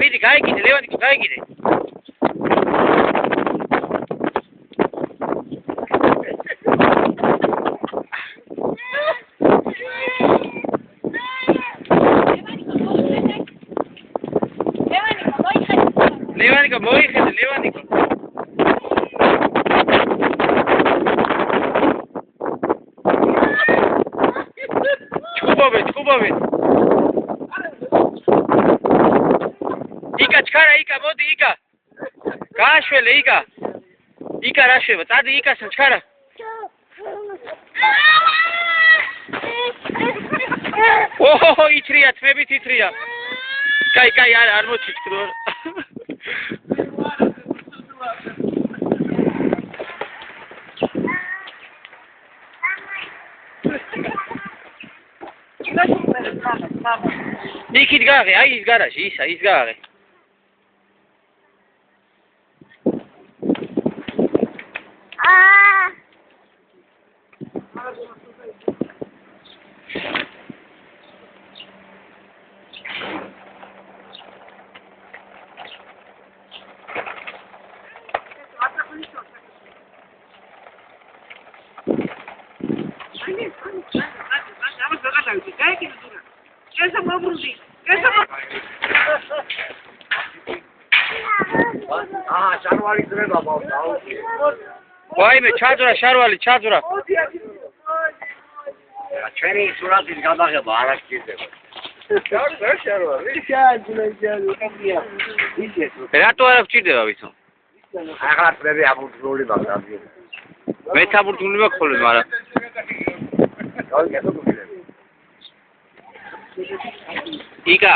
მიდი, გაიგიდე, ლევანიკო, გაიგიდე. ლევანიკო, მოიხედე, ლევანიკო. ჩუბობე. იკა ჩქარა, იკა, მოდი, იკა. გააშველე, იკა. იკა რა შვება? წადი იკასთან ჩქარა. ოჰო, ითრია, თმებით ითრია. კაი, არ მოჩიჩქრო. იქით გააღე, აი ის გარაჟი, ის გააღე. შარვალი ძრება მოვდა. ვაიმე, შარვალი ჩაძვრა. ჩვენი სურათის გადაღება არ აღჭირდება. შარვალი. რატო არ აღჭირდება ვიცო? ახლა წლები აბურთული მაგდამი. მეც აბურთული მაქვს ხოლმე, მაგრამ იკა